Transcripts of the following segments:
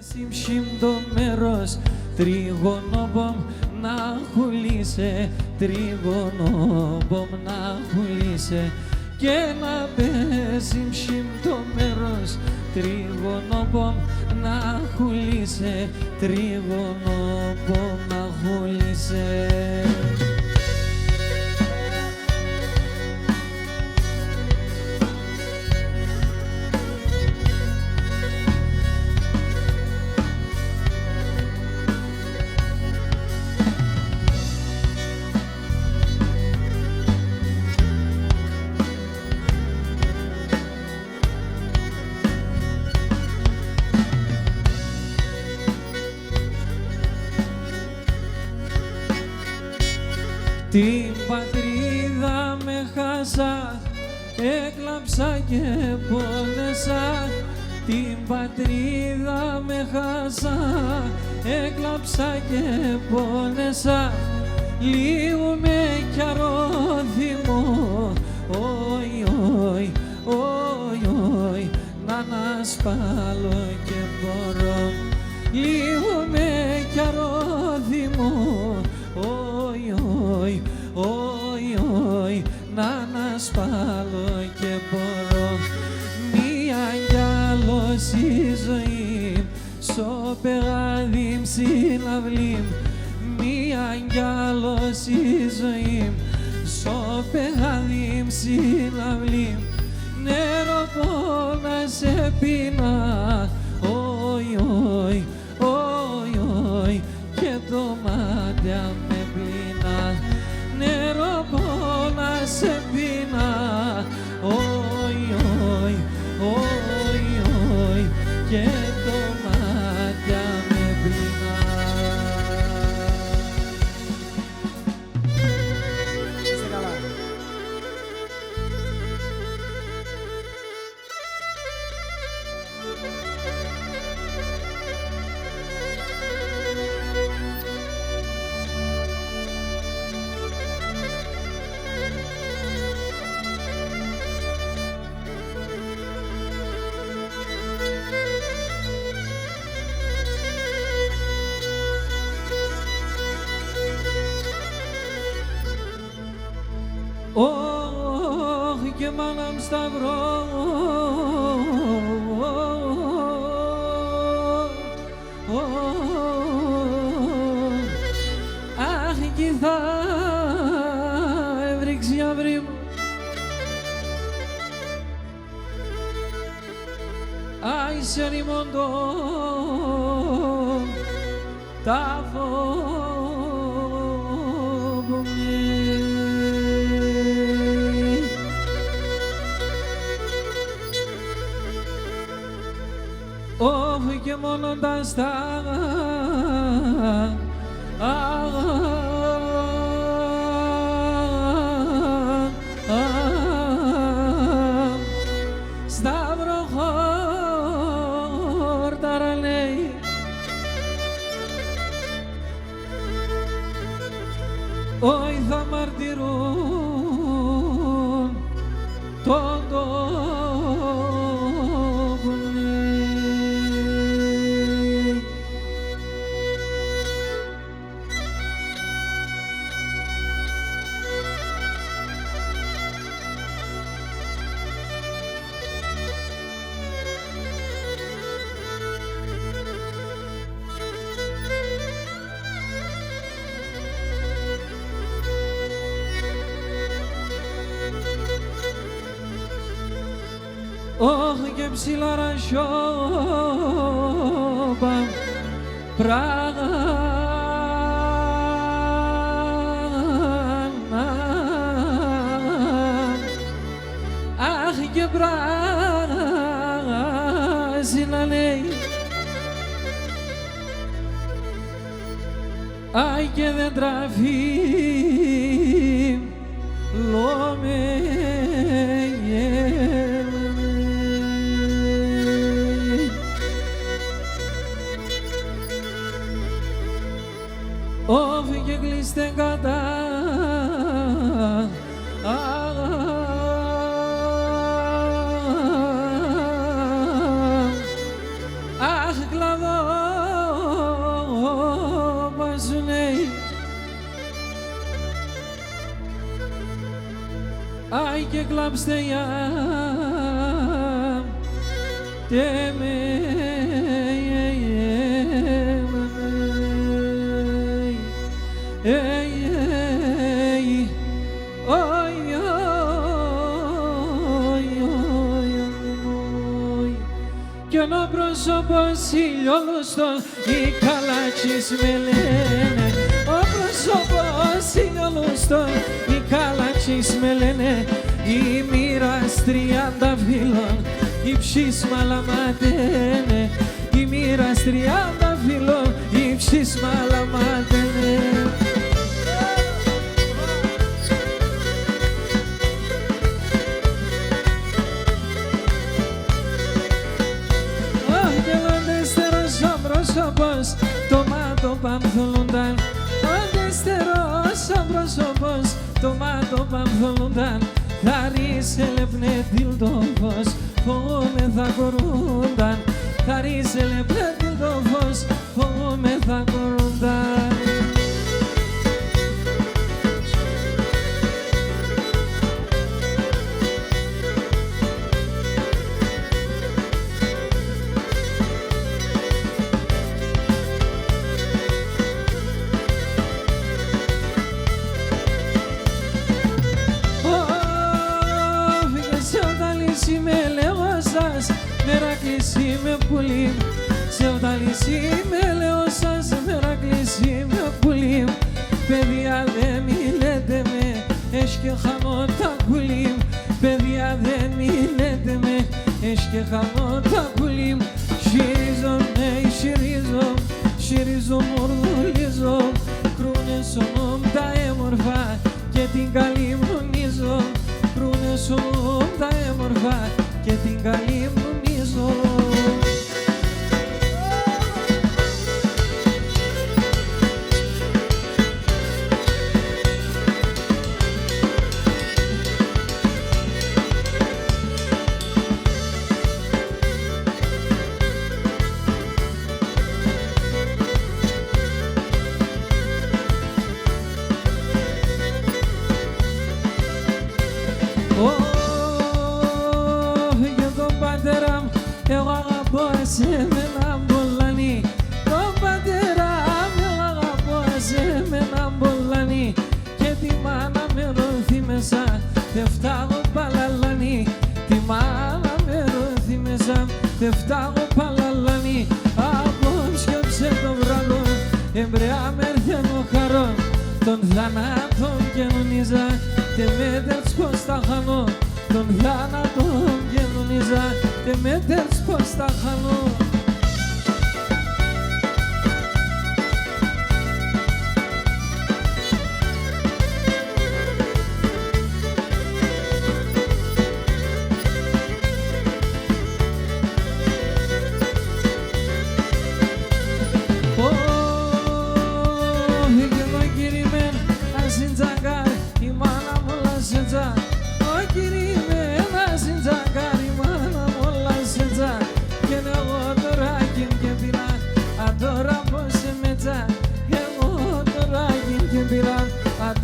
Συμψιμ το μέρος τρίγωνο να χουλήσε, τρίγωνο να χουλήσε και να πέσει συμψιμ το μέρος τρίγωνο να χουλήσε, τρίγωνο να χουλήσε. Την πατρίδα με χάσα, έκλαψα και πόνεσα. Την πατρίδα με χάσα, έκλαψα και πόνεσα. Λύγουμε κι αρρώδημο, όι, όι, όι, όι, να ανασπάλω και μπορώ. Λύγουμε κι αρρώδημο, όι, όι, όι, όι, να ανασπάλω και μπορώ. Μία κι άλλος η ζωή, στο πεγάδι συναυλή. Μία κι άλλος η ζωή, στο πεγάδι συναυλή. Νερό πόνα σε πίνα, όι, όι, όι, όι, και το μάτια με πίνα. Νερό πόνα σε πίνα, όι, όι, όι, όι, και το μάτια με πίνα. Είστε καλά. Ωχ, και μάνα μ' σταυρό, αχ, κι θα έβριξει αύριο μου. Άι, σε ρημόντο τάφο που όχι και μόνο τα στάγα σταυροχόρταρα λέει όχι θα μαρτυρούν τον τόπο. Όχι και ψηλά ρασιόπα πράγμα. Αχ και πράσινα λέει. Αι και δεν τραφεί λόμε. Όφη και κλείστε κατά Ai que glapste ya Teme Κι ono πρόσωπος ηλιόλουστον οι καλάτσις με λένε Ο πρόσωπος ηλιόλουστον οι καλάτσις με λένε Η μοίρας 30 φύλλων ύψης μαλαματένε Η μοίρας 30 φύλλων ύψης μαλαματένε πρόσωπος το μάτο παμφθολούνταν Αντεστερός ο πρόσωπος το μάτο παμφθολούνταν Θα ρίσελεπνε τυλτόφος φοβούμε θα κορούνταν Θα ρίσελεπνε τυλτόφος φοβούμε θα κορούνταν Μερακλής με πουλί, Σεβδαλής με λέω σας, Μερακλής με πουλί. Παιδιά δεν μιλέτε με, έχει και χαμό τα πουλί. Παιδιά δεν μιλέτε με, έχει και χαμό τα πουλί. Συρίζω, ναι, συρίζω, μορδουλίζω. Κρούνε σωμόμ τα έμορφα και την καλή μνομίζω. Κρούνε σωμόμ τα έμορφα και την καλή μνομίζω. Για τον πατέρα μου εγώ αγαπώ εσένα μπολάνι. Τον πατέρα μου εγώ αγαπώ εσένα μπολάνι. Και τη μάνα με ρωθεί μέσα δεν φτάγω παλαλάνι. Τη μάνα με ρωθεί μέσα δεν φτάγω παλαλάνι. Απόψιοψε το βράδο εμπρέα με έρθενο χαρό. Τον θάνατον γενονίζα και με τερς πως τα χάνω. Τον θάνατον γενονίζα και με τερς πως τα χάνω.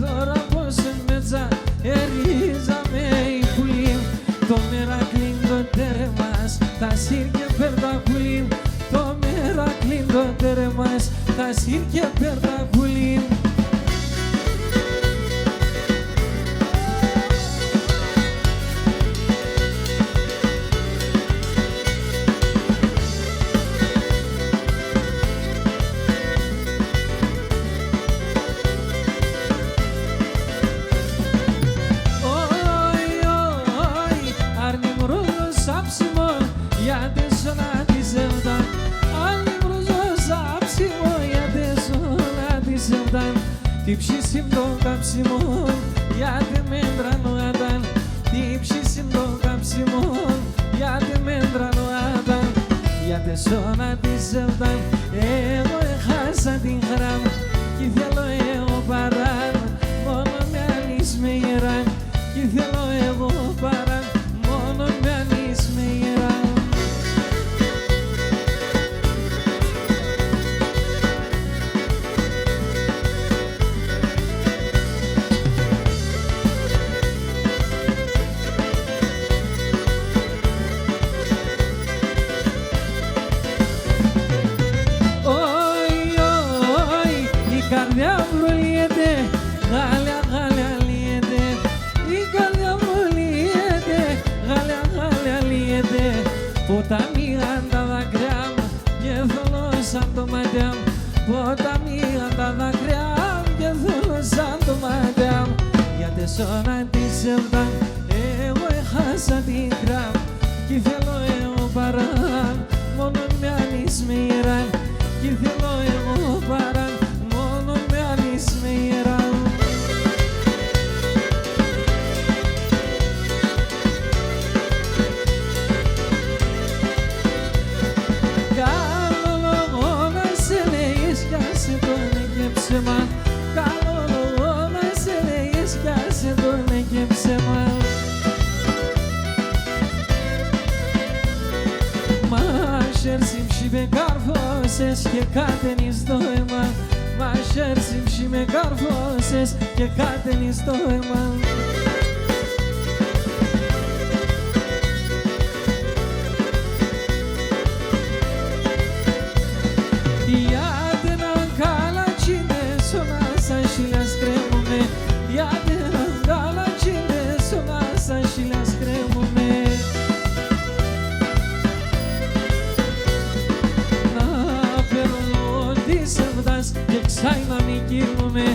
Τώρα πως εμέτσα ερίζαμε η πουλή. Το μερακλίν το τέρεμας τα σύρ και πέρτα πουλή. Το μερακλίν το τέρεμας τα σύρ και πέρτα πουλή. Τι ψήσιμ το κάψιμο, γιατί μέντρανο άταν. Τι ψήσιμ το κάψιμο, γιατί μέντρανο άταν. Γιατί σώνα της εβδάν, εγώ έχασα την χαρά μου. Κι θέλω εγώ παράν, μόνο με ανείς με γεράν. Κι θέλω εγώ παράν, μόνο με ανείς με γεράν. έρθει și με καρφώσες και κάταινες το αίμα. Μας έρθει și με καρφώσες και κάταινες το αίμα. Iată n-am cala cine suna sa și le-a scremume. Iată n-am cala cine suna sa și le-a scremume. Να περολώ της ευδάς και ξάει να μην κοιμούμε.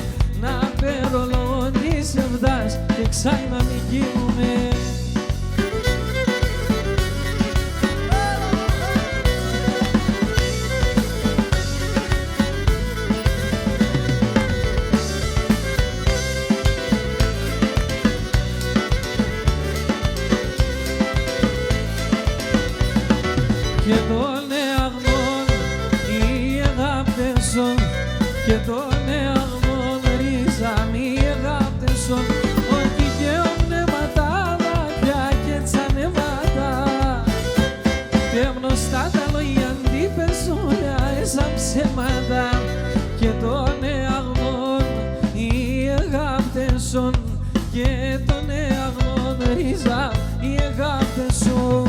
Να περολώ της ευδάς και ξάει να μην κοιμούμε. Και τον εαγμόν οι αγάπτες σον, και τον εαγμόν ρίζα μη αγάπτες σον. Όχι και ο πνεύματα δάκρυα και τσανεβάτα. Και γνωστά τα λόγια αντίπεσουνια έσαν ψέματα. Και τον εαγμόν οι αγάπτες σον, και τον εαγμόν ρίζα οι αγάπτες σον.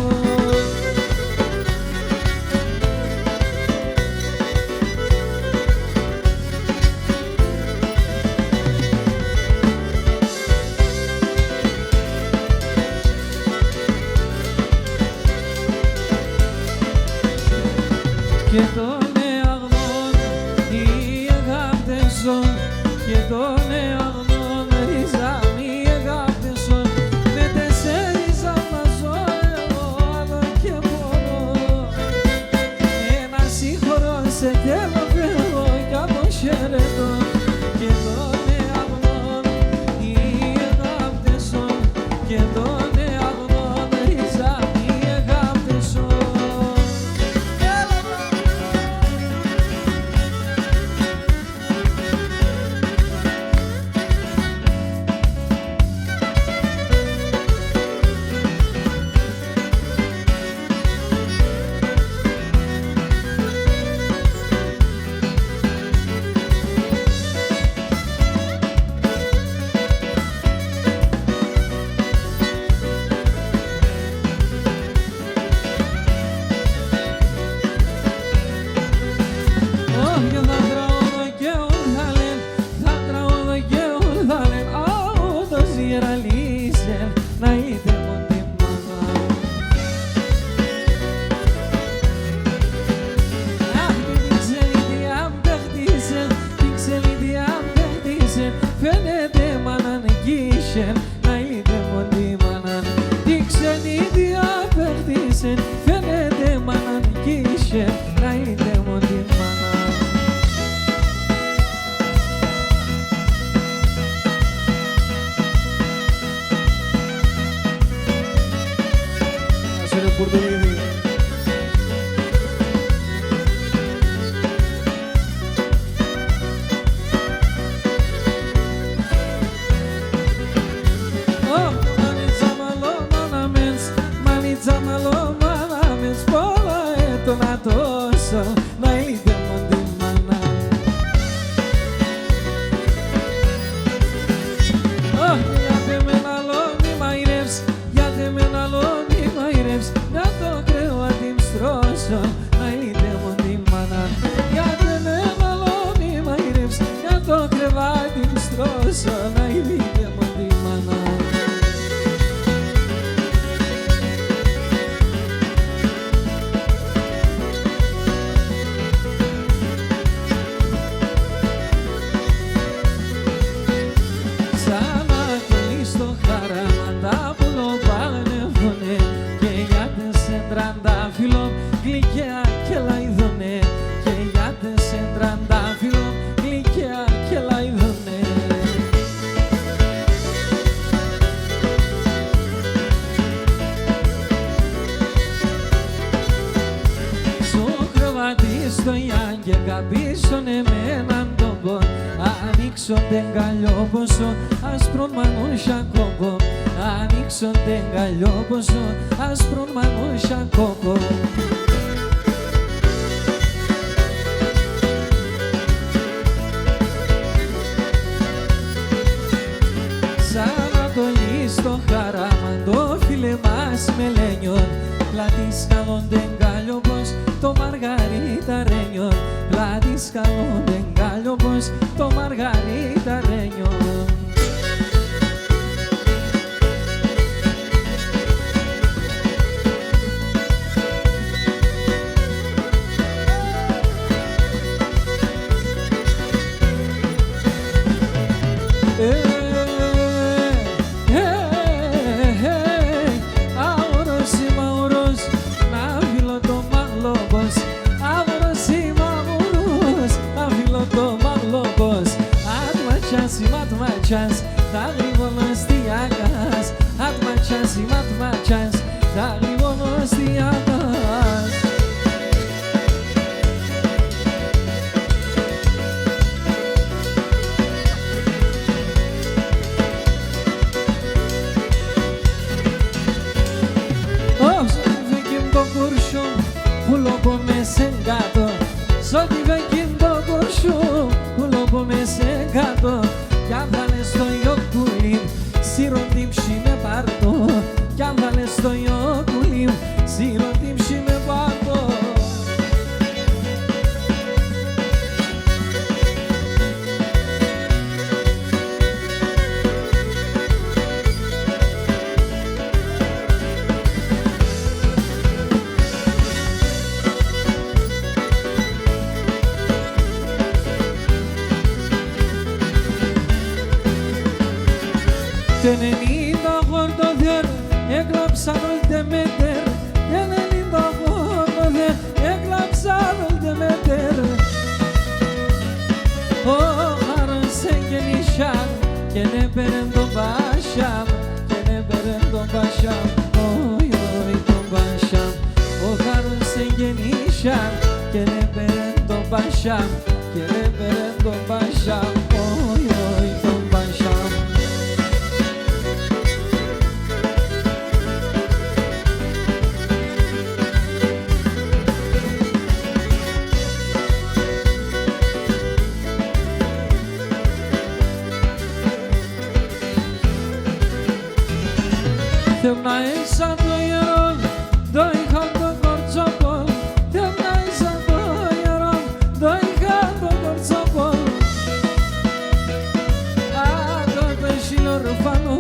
Και τον εαγνών οι αγάπτες ζων, και τον εαγνών ρίζα μη αγάπτες ζων. Με τεσσέρις αμαζώ εγώ άλλο και μόνο. Ένα σύγχωρο σε θέλω φεύγω κι αποχαιρετώ. Και τον εαγνών οι αγάπτες ζων, και τον εαγνών ρίζα μη αγάπτες ζων. Φαίνεται μάναν γύσεν, να είδε μόνη μάναν. Τι ξενίδι απέχτησεν, φαίνεται μάναν γύσεν, να είδε μόνη μάναν. Ας είναι πουρτουλίδι. Να είδε μόνη μάνα. Γιατί με ένα λόνι μαϊρεύς, γιατί με ένα λόνι μαϊρεύς. Να το κρεβάτι μ' στρώσω, να είδε μόνη μάνα. Γιατί με ένα λόνι μαϊρεύς, να το κρεβάτι μ' στρώσω, να είδε μόνη μάνα. Γλυκιά και λαϊδονέ, και γιάτες σε τραντάφυλλο, γλυκιά και λαϊδονέ. Στο κρεβάτι στο Ιάνγκε καπίσωνε με έναν τόπο. Ανοίξονται γκαλιόποσο, άσπρον μανούσια κόκο. Ανοίξονται γκαλιόποσο, άσπρον μανούσια κόκο. μελένιον, πλάτης καλόνται γκάλιοπος, το μαργαριταρένιον, πλάτης καλόνται γκάλιοπος, το μαργαριταρένιον. Chance, arrivo nos diagas, at my chance, arrivo nos diagas. Oh, so fikim do kurshum, pulo po mesengato. So fikim do kurshum, pulo po mesengato. Κι αν θα λες το ιοκουλίμ, σιροντίμ με πάρτο. Κι αν θα λες το ιοκουλίμ, σιροντίμ με πάρτο. Tenenito gordo der, eklapsarul de meter. Tenenito gordo der, eklapsarul de meter. O harun sen gelişan, gene berendo başam, gene berendo başam. Oy oy don başam. O harun sen gelişan, gene berendo başam, gene berendo başam. Oy oy don başam. Темна иса до ярон, до ихан до горцопол. Темна иса до ярон, до ихан до горцопol. Ado το σιλορφάνο,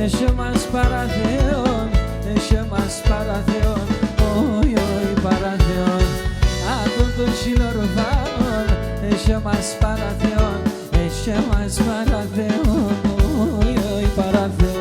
εσέ μας παραθέων, εσέ μας παραθέων. Όι όι παραθέων. Ado το σιλορφάνο, εσέ μας παραθέων, εσέ μας παραθέων. Όι όι παραθέων.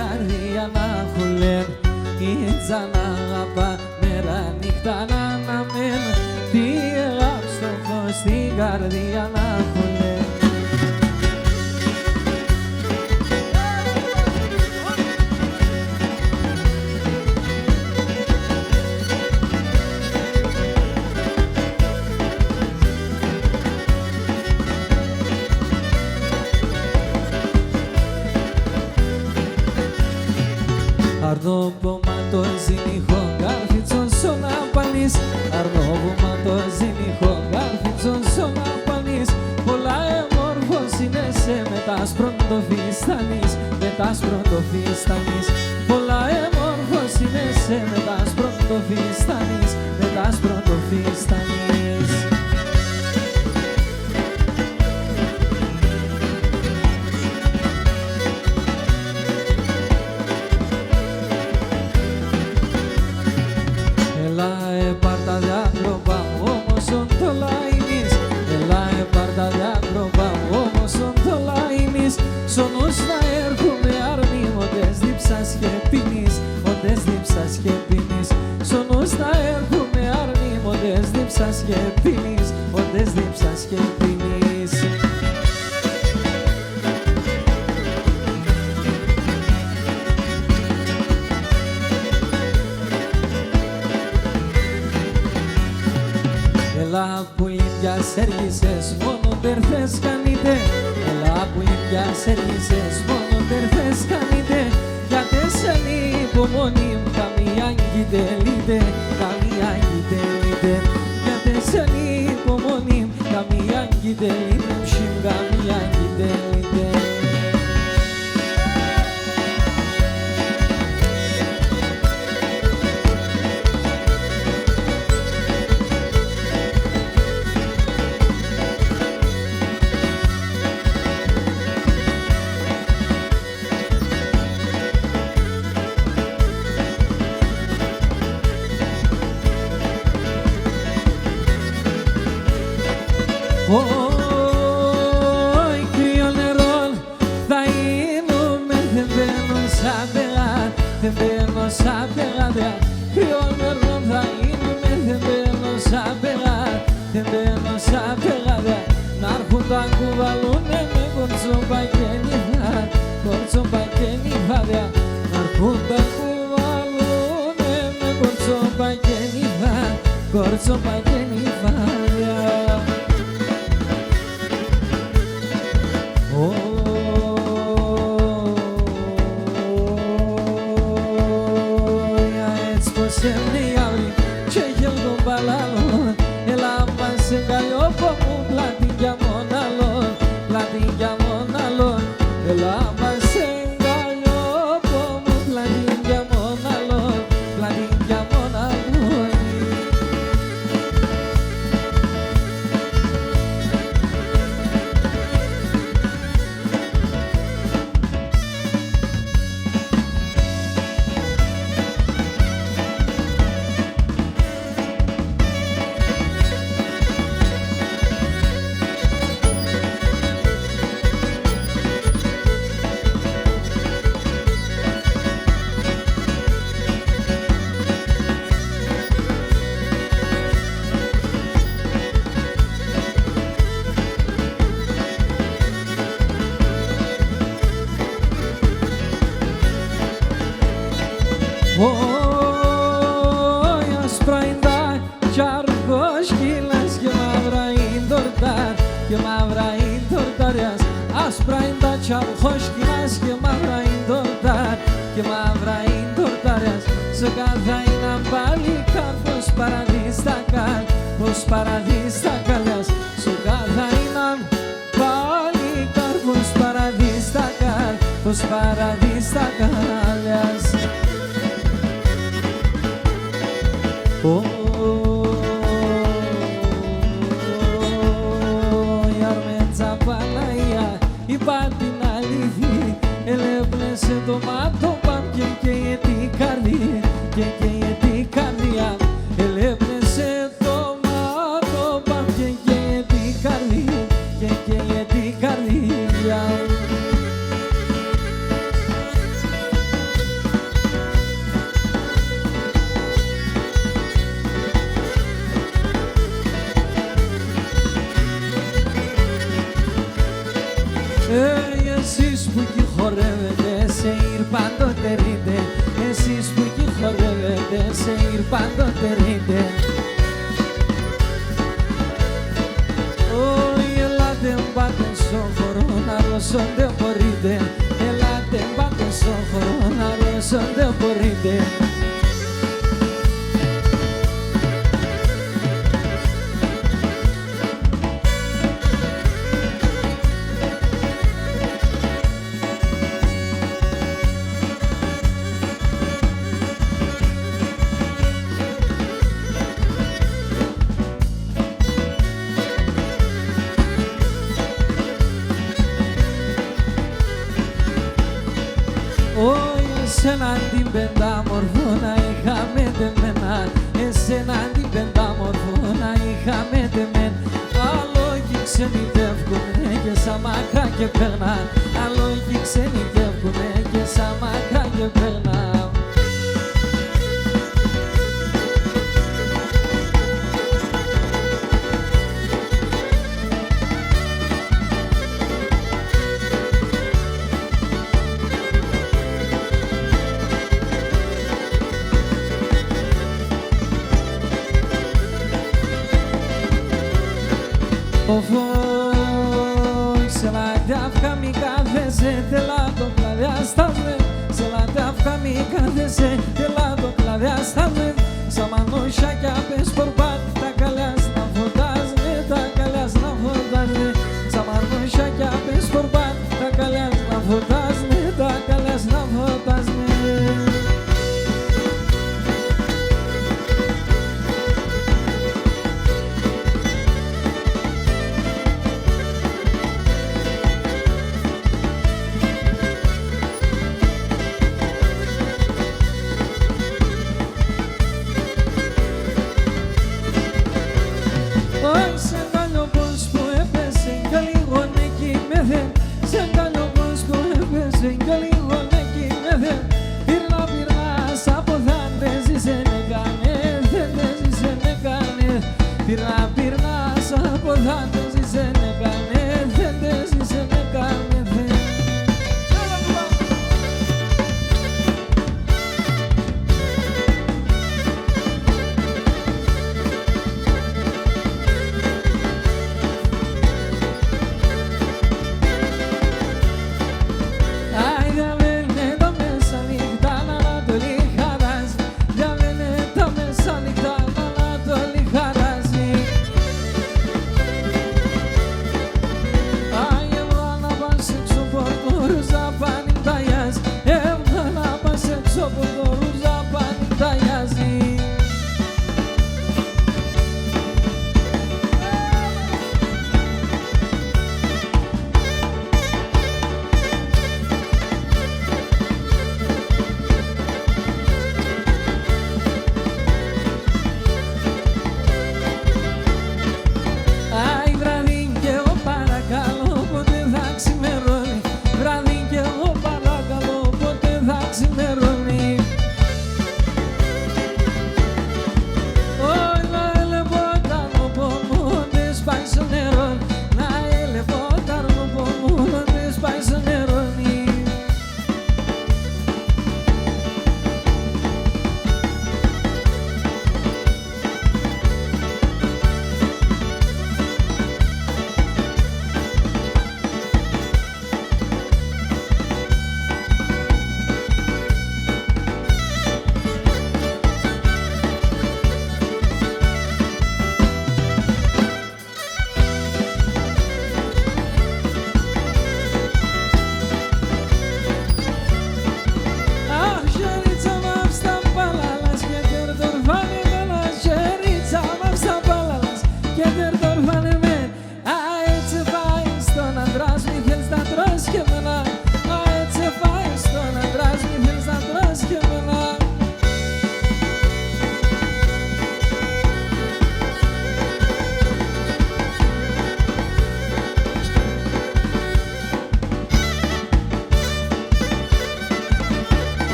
καρδιά να χουλέν ήτσα να αγαπά μέρα νύχτα να αναμέν τι αγάπη στο φως στην καρδιά να χουλέν. Αρνόπομα το ζήνυχο γάρφιτσον σώνα πανείς Αρνόπομα το ζήνυχο γάρφιτσον σώνα πανείς Πολλά εμόρφος είναι σε μετάσπρον το φιστανείς Μετάσπρον το φιστανείς Πολλά εμόρφος είναι σε μετάσπρον το φιστανείς Μετάσπρον το φιστανείς. Πάρτα διάκροπα όμως ον το λαϊνείς Ελά πάρτα διάκροπα όμως ον το λαϊνείς Σονούς να έρχομαι αρνήμοντες δίψας και πίνεις Οντες δίψας και πίνεις Σονούς να έρχομαι αρνήμοντες δίψας και πίνεις Οντες δίψας και πίνεις. Ελά που ίδια σέργησες μόνο τερθές κάνετε Ελά που ίδια σέργησες μόνο τερθές κάνετε Γιατί σε υπομονή μου καμία γητελείτε Καμία γητελείτε Γιατί σε υπομονή μου καμία γητελείτε Ψιμ καμία γητελείτε. Ωι κρύο νερό θα γίνουμε δεν μπαίνω σαν πεγά δεν μπαίνω σαν πεγά κρύο νερό θα γίνουμε δεν μπαίνω σαν πεγά δεν μπαίνω σαν πεγά να έρχουν τα κουβαλούνε με κορτσόμπα και νυφά κορτσόμπα και νυφά να έρχουν τα κουβαλούνε με κορτσόμπα και νυφά κορτσόμπα και νυφά. Έμνε η αύρη και γελ των παλάλων Έλα μας σε καλλιόπο μου πλάτη για μοναλόν Πλάτη για μοναλόν Έλα μας σε καλλιόπο μου πλάτη για μοναλόν Πλάτη για μοναλόν. Ωι άσπρα είναι κι αργός κύλας και μαύρα είναι τορτάρ και μαύρα είναι τορτάριας άσπρα είναι κι αργός κύλας και μαύρα είναι τορτάρ και μαύρα είναι τορτάριας σε κάθε είναι πάλι κάπως παραδείστα καλ πως παραδείστα καλιάς σε κάθε είναι πάλι κάπως παραδείστα καλ πως παραδείστα καλιάς. Η αρμέτσα Παναγία είπα την αλήθεια ελέπνεσε το μάτο παμ και καίγεται η καρδία και καίγεται η καρδία ελέπνεσε το μάτο παμ και καίγεται η καρδία και καίγεται η καρδία. πάντοτε ρίντε, εσείς που εκεί χορεύετε, σε πάντοτε ρίντε. Ελάτε μπάτε στο χώρο να ρώσονται μπορείτε, ελάτε μπάτε στο χώρο να ρώσονται μπορείτε. Εσένα την πεντάμορφο να είχαμε τεμένα, εσένα την πεντάμορφο να είχαμε τεμένα. Αλόγοι ξενιτεύκουνε και σαν μακά και περνά, αλόγοι ξενιτεύκουνε και σαν μακά και περνά. Se la teafca mica veze de la doclavea asta vrem, se la teafca mica veze de la doclavea asta vrem, să mă noșa chiar pe sporbat, dacă le-ați n-a vodazne, dacă le-ați n-a vodazne, să mă noșa chiar pe sporbat, dacă le-ați n-a vodazne, dacă le-ați n-a vodazne.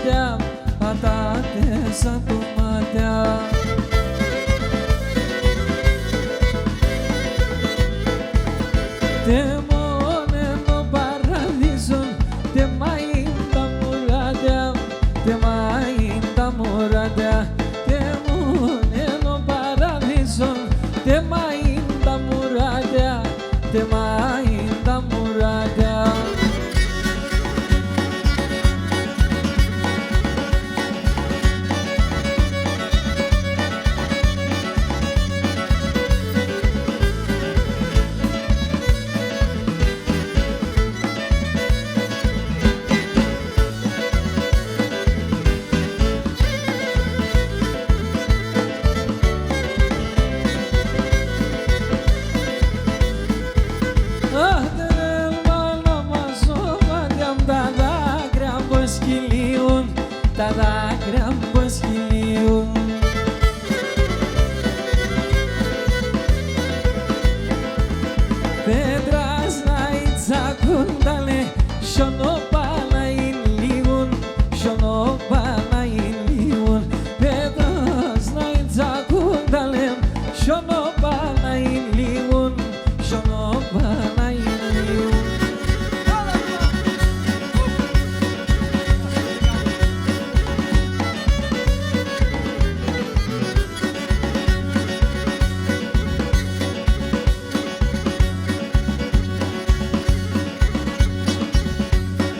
μάτια, τα τέσσερα του μάτια. Temone no paradiso, tema inda murada, tema inda murada. Temone no paradiso, tema inda murada, tema inda murada. Τα δάκρυα πως κυλίουν. Πέτρας να τσακούνταλε, σιωνόπα να ηλίγουν, σιωνόπα να ηλίγουν. Πέτρας να τσακούνταλε, σιωνόπα να ηλίγουν, σιωνόπα να ηλίγουν.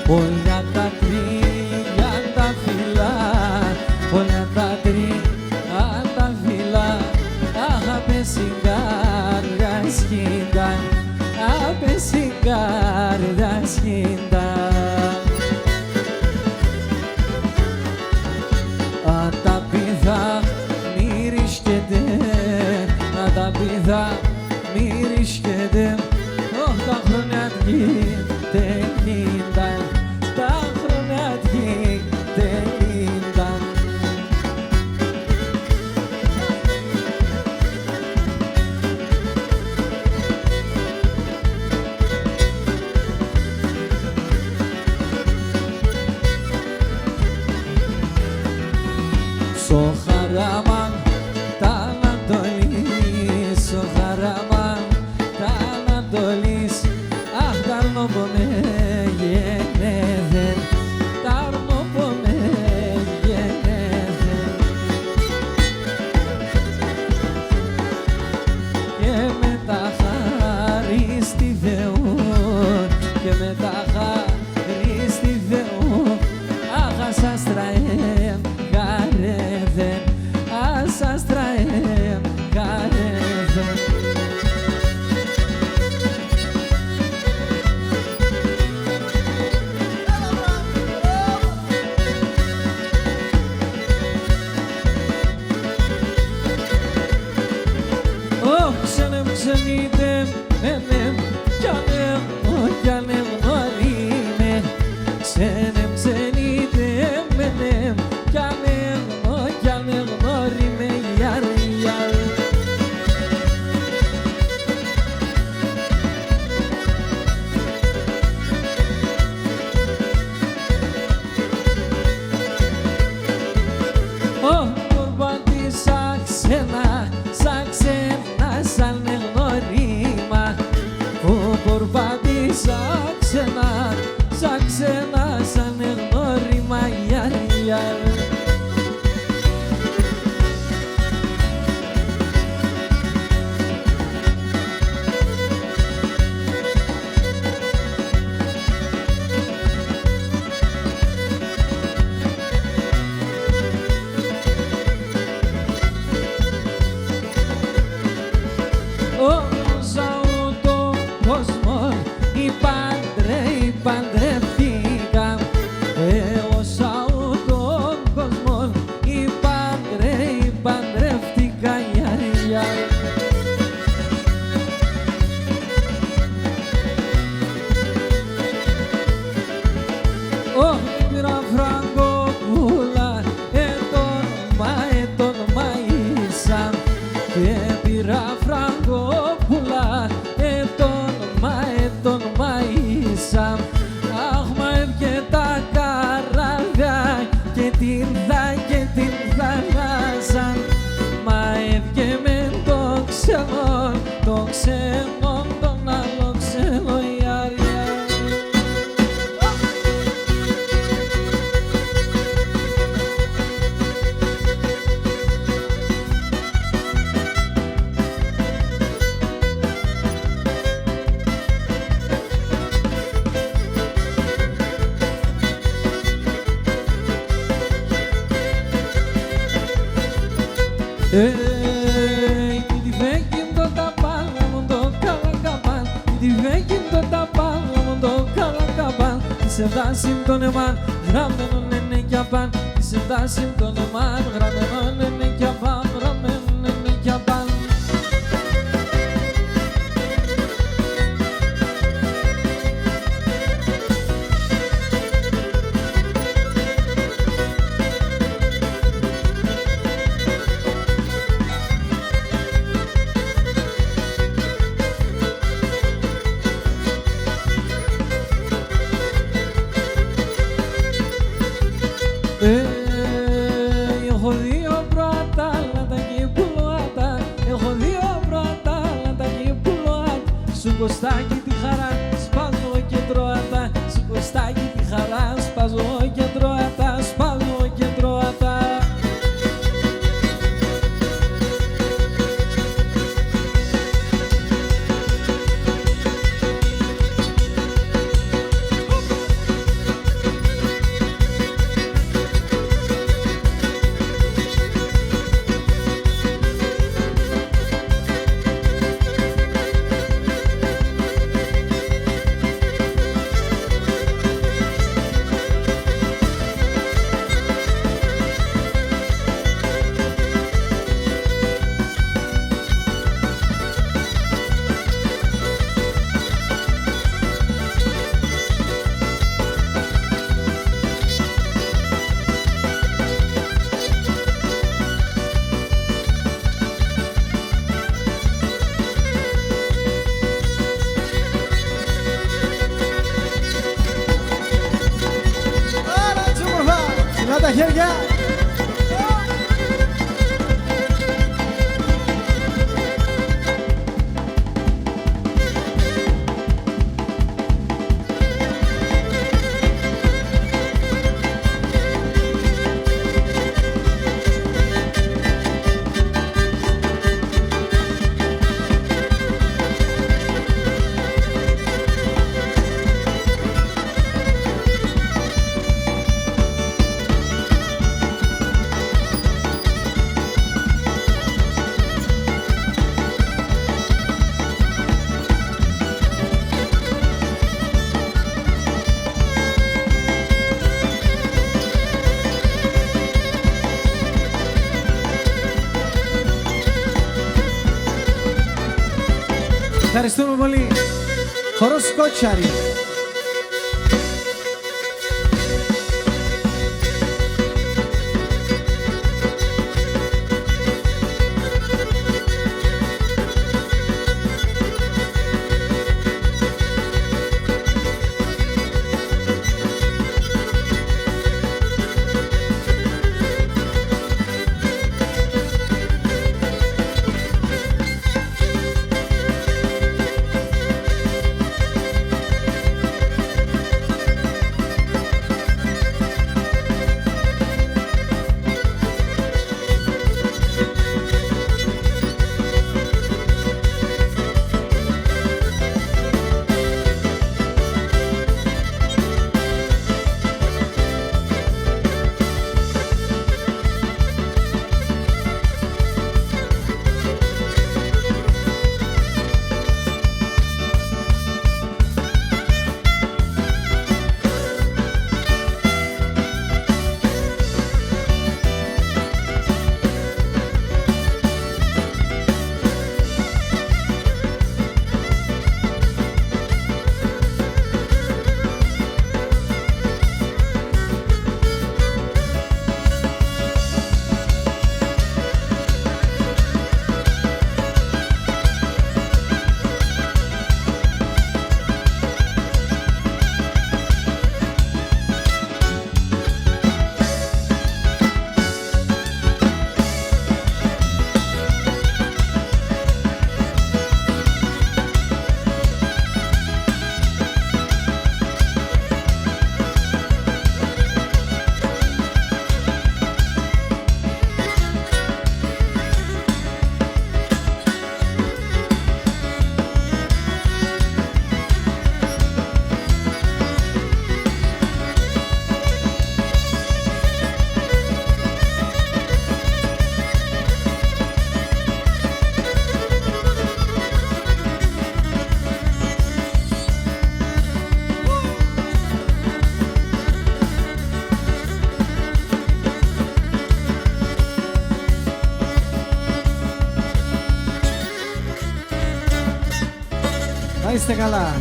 Όλα τα τρία τα φύλλα, όλα τα τρία τα φύλλα, απεσιγκάρια σκίντα, απεσιγκάρια σκίντα. Τα πίδα μυρίσκεται, τα πίδα μυρίσκεται, τα χρόνια τελίνταν, τα χρόνια τελίνταν. Στο χαράμαν τ' Ανατολής, στο χαράμαν τ' Ανατολής, αχ τ' Αρνόπο με γενέθεν, τ' Αρνόπο με γενέθεν. Και με τα χάρη στη Θεού, και με τα χάρη στη Θεού, αχ σας τραέμ καρέδεν, αχ σας τραέμ καρέδεν. Ξένεμ ξενείτε μενεμ κι ανέμ, κι ανέμ νωρίμε. Ξένεμ ξενείτε μενεμ κι ανέμ, κι ανέμ νωρίμε. Γιαρ, γιαρ. Κορπάτησα ξένα, σαν ξένα, σαν γνωρίμα. Κορπάτησα ξένα, σαν ξένα, σαν γνωρίμα. Γιαρ, γιαρ. Όσα ούτω κόσμο, οι πάντρε, οι Τι φέγγιν το ταπάν, μου το καλακαπάν. Τι φέγγιν το ταπάν, μου το καλακαπάν. Σε φτάσιμ τον εμάν, γραμμένον είναι κι απάν. Σε φτάσιμ τον εμάν, γραμμένον είναι κι απάν, γραμμένον είναι κι απάν. Έχω δύο προατάλαντα και πουλουάτα. Έχω δύο προατάλαντα και πουλουάτα. Σου κοστάκι τη χαρά σπάζω και τρώατα. Σου κοστάκι τη χαρά σπάζω και τρώατα. Σπάζω και τρώατα. Τα χέρια. Ευχαριστούμε πολύ. Χορός Κότσαρη. είστε καλά.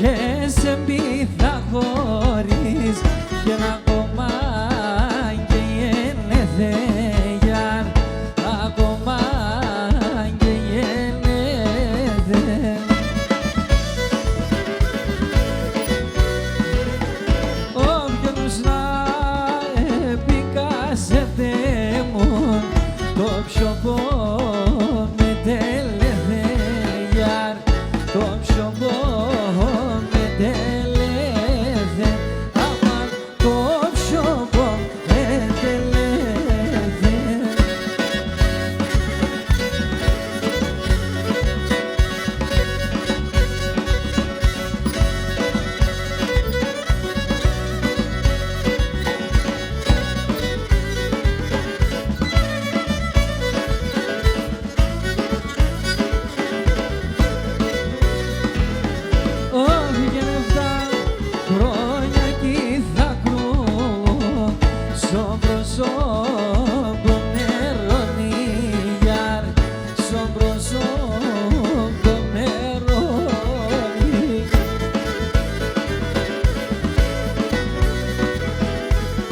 Και σε μπει θα χωρίς και να ακόμα και γεννηθέγιαν, ακόμα και γεννηθέν. Όποιος να επικάσεται μου το πιο πόνε τελεθέγιαν, το πιο πόνε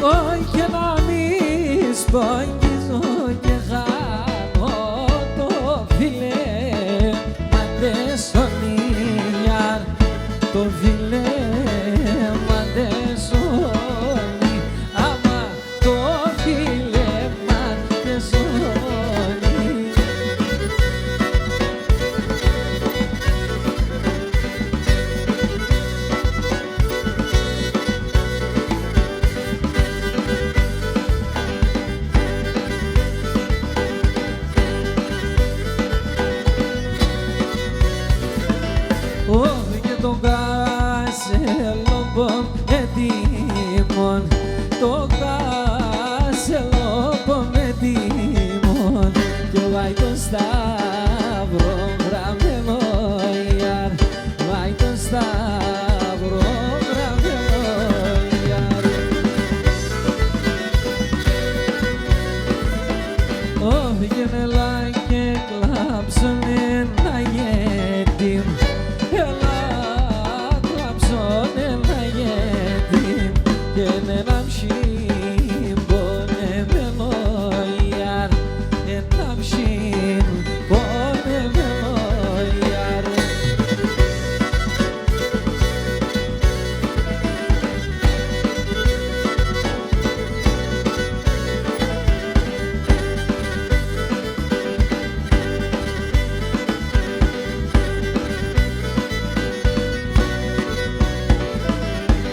όχι να μη σπογγίζω και χάνω το φιλέ μαντεσονιάρ, το φιλέ μαντεσονι, άμα το φιλέ μαντεσονι. Όχι και τον κασελόμπον ετοίμον, το κασελόμπον ετοίμον και βάει τον σταυρό γραμμένο ιαρ, βάει τον σταυρό γραμμένο ιαρ. Όχι και νελά και κλάψον ένα γέτιμ, και ένα ψυμπονεμένο ιαρ, ένα ψυμπονεμένο ιαρ.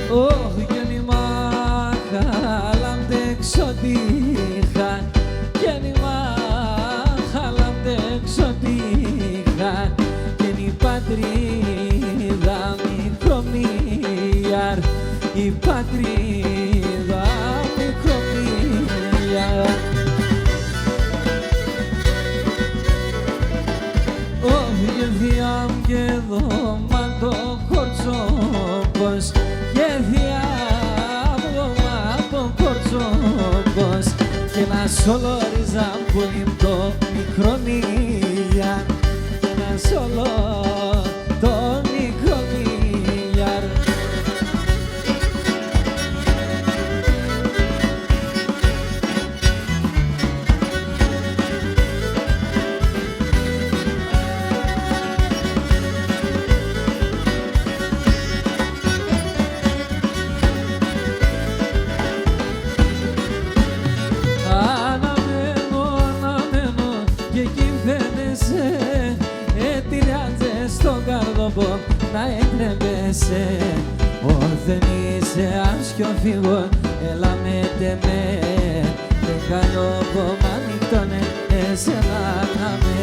Όχι και νημά χαλαντεξωτήχα, και νημά χαλαντεξωτήχα, και η πατρίδα μικρομίαρ, η πατρίδα μικρομίαρ. Όχι και διάμ και δώμα το κορτσόμπος, και διάβγωμα το κορτσόμπος, και να σολόριζα που είναι το μικρονίαρ, και να σολό το μικρονίαρ. Να έκλεμπεσαι, δεν είσαι άσχιο φύγω, έλα με τεμέ, δεν κάνω κόμμα νύχτωνε, εσένα να με.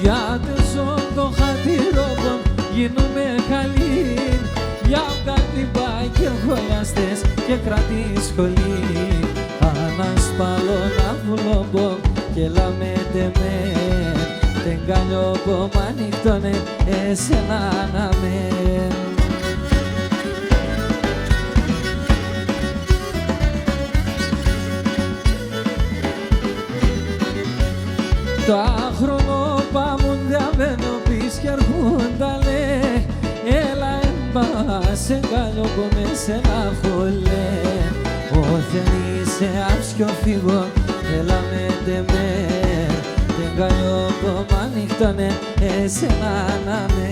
Για τεσόν το χατήροπον γίνουμε καλοί, για κάτι πάει και χωλιαστές και κρατή σχολή. Ανασπαλώ να βουλωμπώ και λαμέτε με, δεν κάνω κόμμα νύχτωνε, εσένα να με. Τα χρόνο πάμουν διαβαίνω πεις κι αρχούντα λέ, έλα εμπάς εγκαλιώ κομε σε ένα χολέ. Όθεν είσαι άψιο φύγω, έλα με τεμέ, δεν καλιώ κόμμα νύχτωνε, εσένα να με.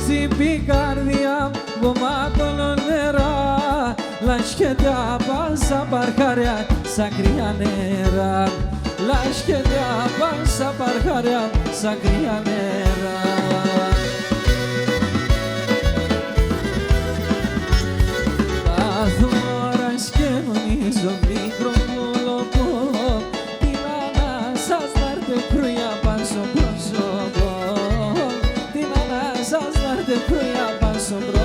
Ζήπη καρδιά γομάτων νερά, λάσχεται απάσα παρχάρια σαν κρύα νερά. Λάσχεται απάσα παρχάρια σαν κρύα νερά. Κάθομαι ώρα σκαινονίζω μικρό μολοπό, την ανάσας να έρθε κρύα πάνω στο πρόσωπο, την ανάσας να έρθε κρύα πάνω στο πρόσωπο.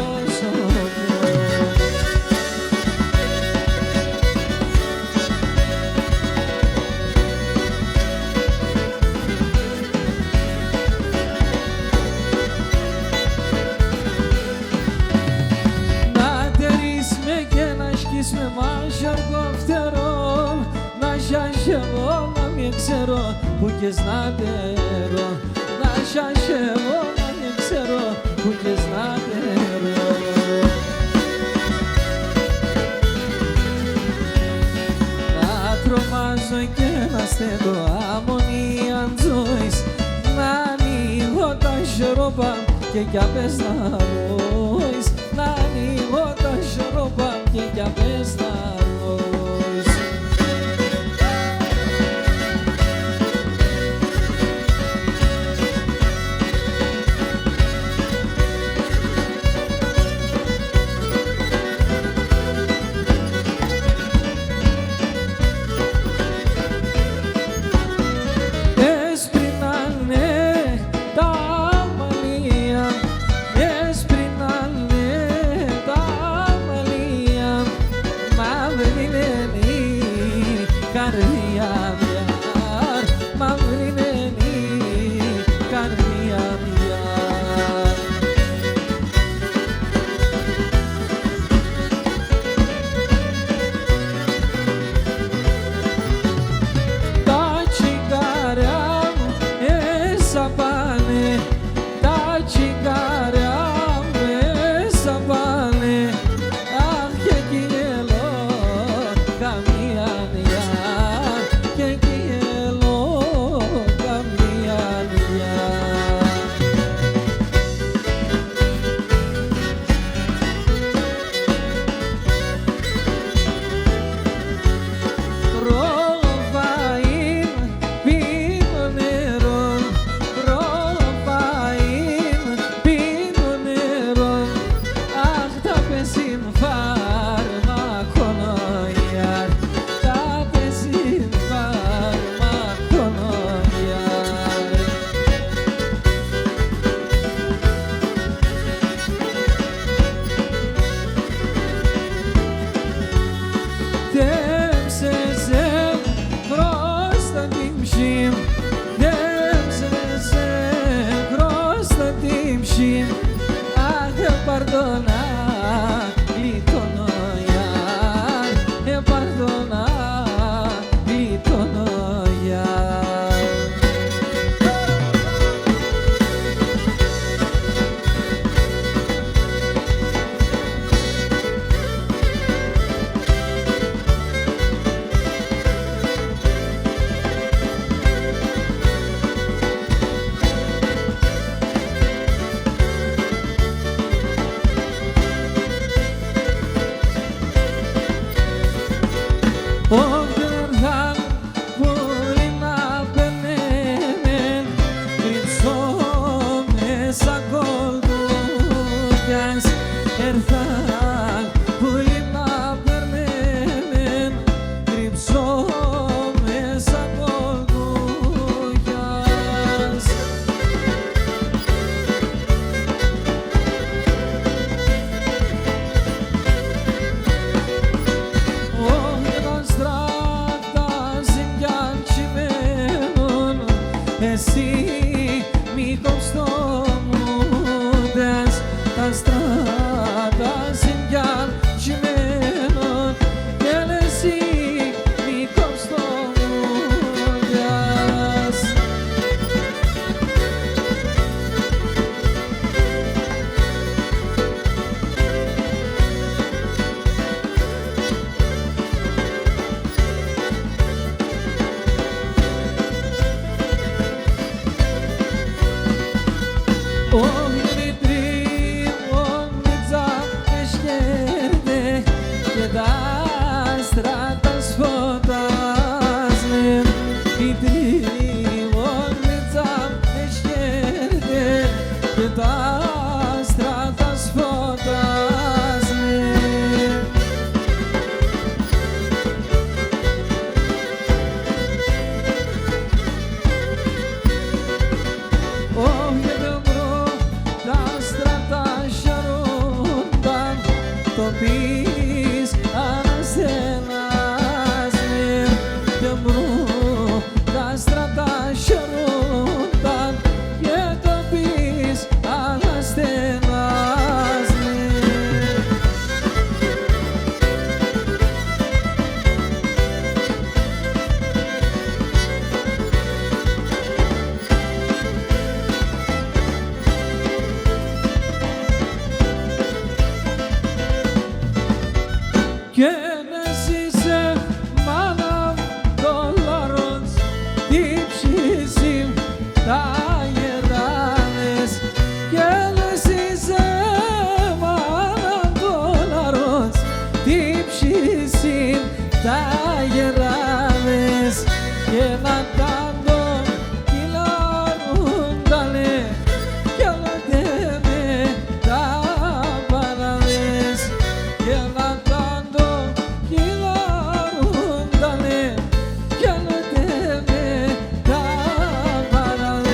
Με μάχαργο φτερό, να σιάχευω να μην ξέρω που κες να τερώ, να σιάχευω να μην ξέρω που κες να τερώ. Να τρομάζω και να στέλνω αμμονία ζωής, να ανοίγω τα σιρόπα και κι απες να ροείς, να ανοίγω τα σιρόπα και κι απες να ροείς. Έσπρινανε τα μαλλιά, έσπρινανε τα μαλλιά, μαύρη είναι η καρδιά μια, μαύρη είναι η καρδιά μια. Τα τσιγάρια μου εσαπάνε, τα τσιγάρια μου εσαπάνε, αχ και κυλώ καμία νιά, και κυλώ καμία νιά. Προβαΐν πίνω νερό, προβαΐν πίνω νερό, αχ τα πεσίν φαρμακονοϊάρ, τα πεσίν φαρμακονοϊάρ. Τέμψεσαι μπροστά την ψήμ, τέμψεσαι μπροστά την ψήμ, αχ παρδώνα γλιτονοϊάρ, παρδώνα γλιτονοϊάρ. Ogni trivoni zappescerde che da strada sfotasne I trivoni zappescerde che da strada sfotasne Topis anastenasne Demru da strada șarundan E topis anastenasne Genesize manav dolarons dipšisim tajeranes Genesize manav dolarons dipšisim tajeranes Genatando kilarundale Gelademe tabarales Genatando kilarundale Gelademe tabarales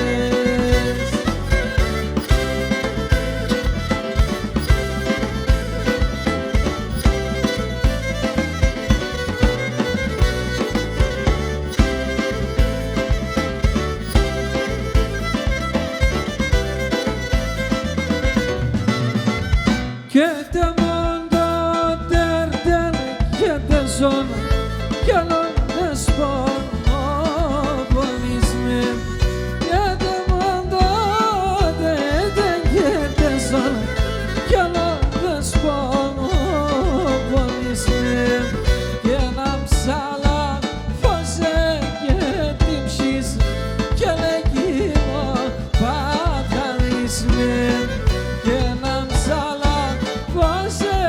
Και τα μόντα τερτεν και τα ζών κι άλλον δεσπον οπονίσμε Και τα μόντα τερτεν και τα ζών κι άλλον δεσπον οπονίσμε Και να ψάλα φώσε και τύψεις και λέγιμο παθαρίσμε Και να ψάλα φώσε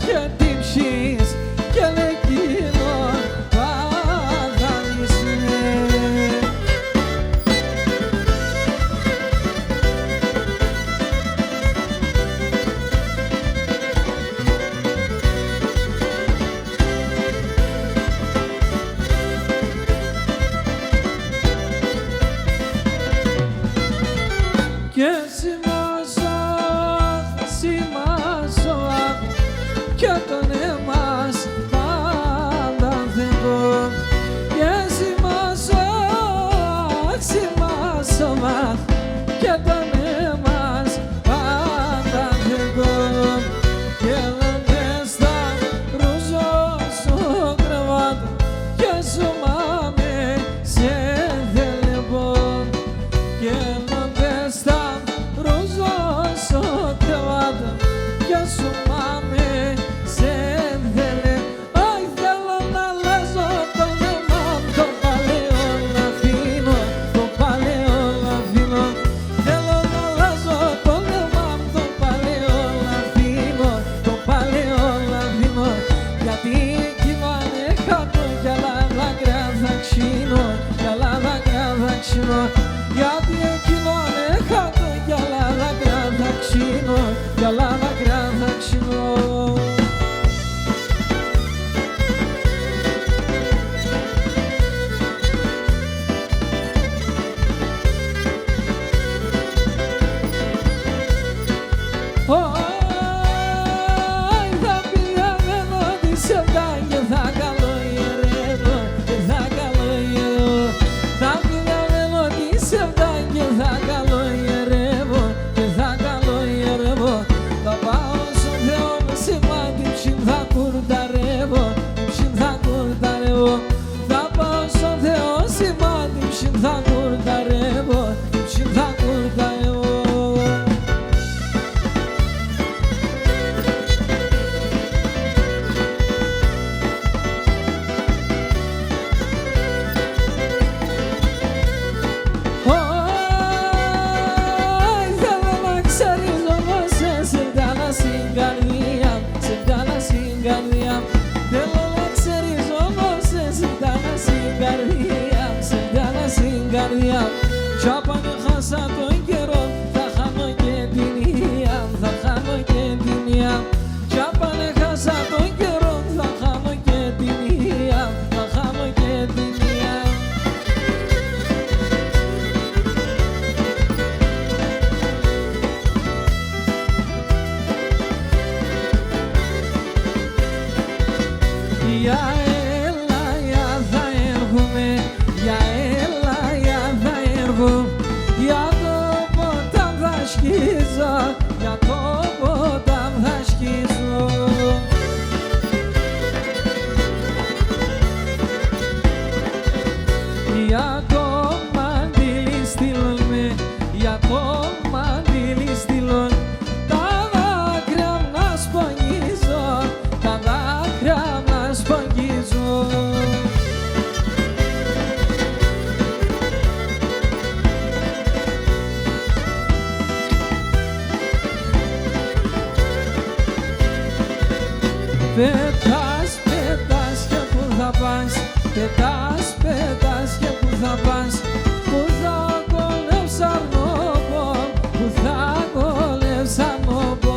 και τύψεις και λέγιμο παθαρίσμε Και σημάζω και τον εμάς πάντα θέλω Και σημάζω και τον εμάς πάντα θέλω Και λέντες θα ρουζώ στο κρεβάτι και ζουμάμε σε θελεπών Και λέντες θα ρουζώ στο κρεβάτι και ζουμάμε σε θελεπών Αϊ θέλω να αλλάζω τον αίμα το παλαιό να αφήνω το παλαιό να αφήνω Θέλω να αλλάζω τον αίμα το παλαιό να αφήνω το παλαιό να αφήνω Γιατί εκείνο αν έχατο κι άλλα δάκρυα θα ξύνω κι άλλα δάκρυα θα ξύνω Γιατί εκείνο αν έχατο κι άλλα δάκρυα θα ξύνω κι άλλα δάκρυα θα ξύνω σκίζω, για το ποτάμι θα σκίζω. Για το μαντήλι στείλωνε, για το μαντήλι στείλων, τα δάκρυα να σπογγίζω, τα δάκρυα να σπογγίζω. Πετάς, πετάς και που θα πας, πετάς, πετάς και που θα πας, που θα κολεύσαν νόπο, που θα κολεύσαν νόπο.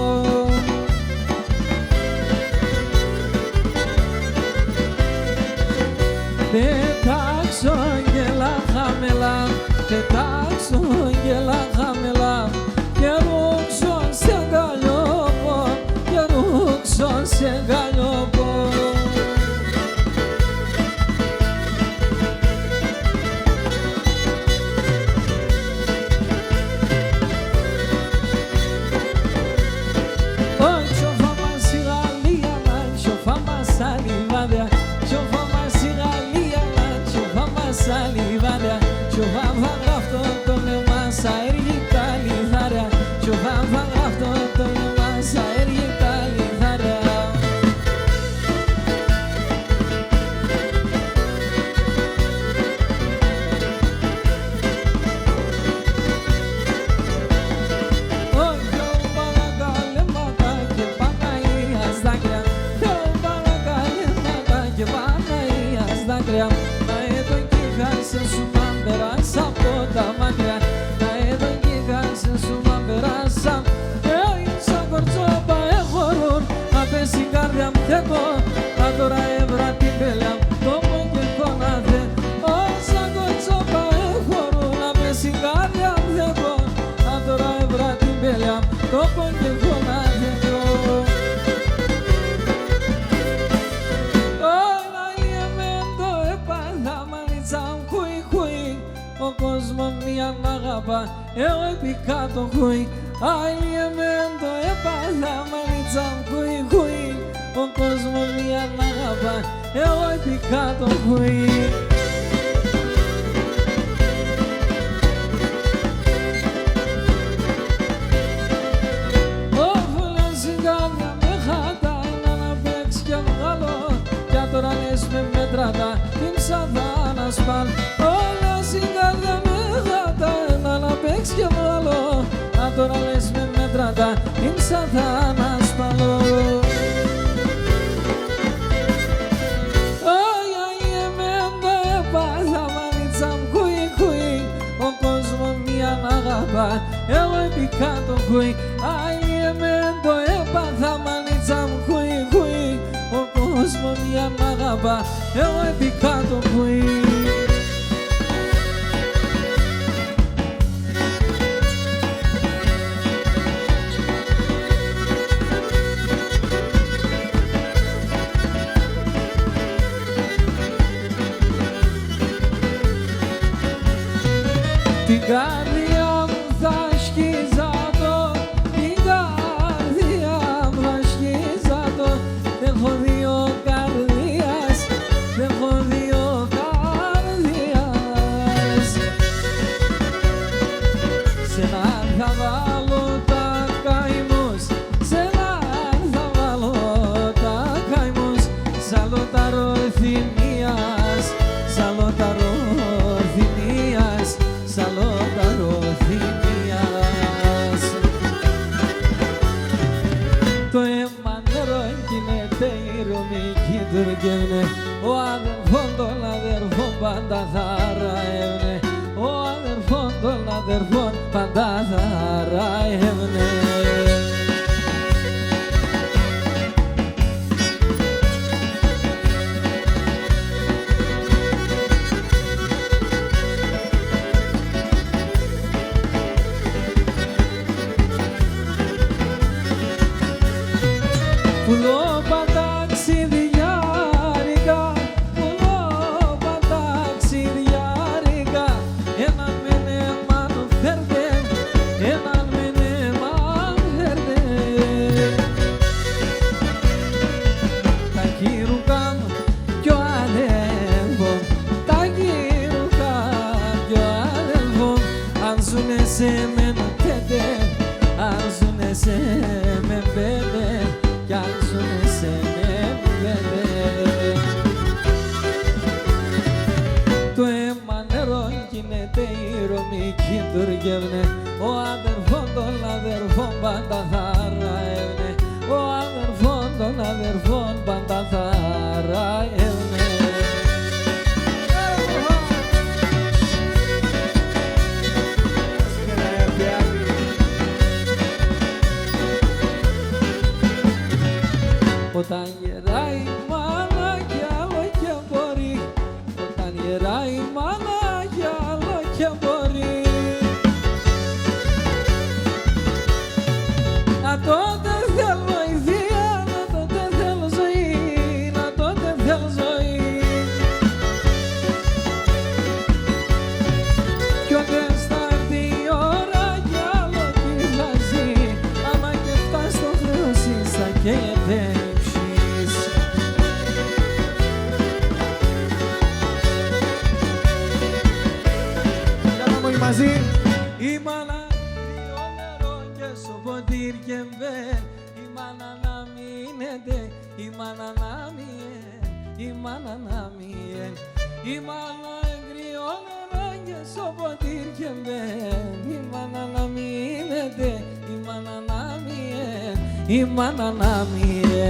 Πετάξω γελά χαμηλά, πετάξω γελά χαμηλά, και ρούξω σε αγκαλιόπο, και ρούξω σε αγκαλιόπο. Να εδώ κι χάσε σου να περάσα από τα μάτια, να εδώ κι χάσε σου να περάσα. Σαν κορτσόπα εχωρούν, να πέσει η καρδιά μου θεκώ, να τώρα έβρα την πέλια μου, το πω και έχω να δε. Σαν κορτσόπα εχωρούν, να πέσει η καρδιά μου θεκώ, να τώρα έβρα την πέλια μου, το πω και έχω να δε. Ο κόσμος μία μ' αγαπά, εγώ επί κάτω χουί. Αλλιεμέντο έπαθα μανίτσα μου χουί χουί. Ο κόσμος μία μ' αγαπά, εγώ επί κάτω χουί. Ο φουλός η καρδιά με χατάει να παίξει κι βγάλω, κι τώρα λες με μέτρατα την ψαδά να σπάν. Η καρδιά με χατάει να παίξει κι βγάλω, αν τώρα λες με μέτρατα την ψαδά να σπαλώ. Αλλιεμέντο έπαθα μανίτσα μου χουί χουί. Ο κόσμος μία μ' αγαπά, εγώ επί κάτω χουί. Αλλιεμέντο έπαθα μανίτσα μου χουί χουί. Ο κόσμος μία μ' αγαπά, εγώ επί κάτω χουί. Την καρδιά μου θα σκίζα το, την καρδιά μου θα σκίζα το. Δεν έχω δύο καρδίας, δεν έχω δύο καρδίας. Σε να θα βάλω τα καημούς, σε να θα βάλω τα καημούς. Σαλοταρό θυμίας, σαλοταρό θυμίας, σαλόταρο θυμίας. Το αίμα νερό γίνεται ηρωνική τουρκεύνε, ο αδερφόν των αδερφών πάντα θα ραεύνε, ο αδερφόν των αδερφών πάντα θα ραεύνε. Πουλόπα ταξιδιάρικα, πουλόπα ταξιδιάρικα, έναν μενε μάνου φέρτε, έναν μενε σε με μπέντε, κι αν ζουνε σε με μπέντε. Το αίμα νερό γίνεται ηρωμή κιντουργεύνε, ο αδερφόν των αδερφών πάντα θα ραεύνε, ο αδερφόν των αδερφών πάντα θα ραεύνε. Όταν γεράει η μάνα κι άλλο και μπορεί, όταν γεράει η μάνα κι άλλο και μπορεί. Να τότε θέλω βοηθεία, να τότε θέλω ζωή, να τότε θέλω ζωή. Κι όταν θα έρθει η ώρα κι άλλο κι θα ζει, άμα και φτάσει στο χρέος θα καίγεται. Μαζί. Η μάνα κρύο νερό και στο ποτήρι και μπαίνει, η μάνα να μείνεται, η μάνα να μείνει, η μάνα να μείνει. Η μάνα κρύο νερό και στο ποτήρι και μπαίνει, η μάνα να μείνεται, η μάνα να μείνει, η μάνα να μείνει.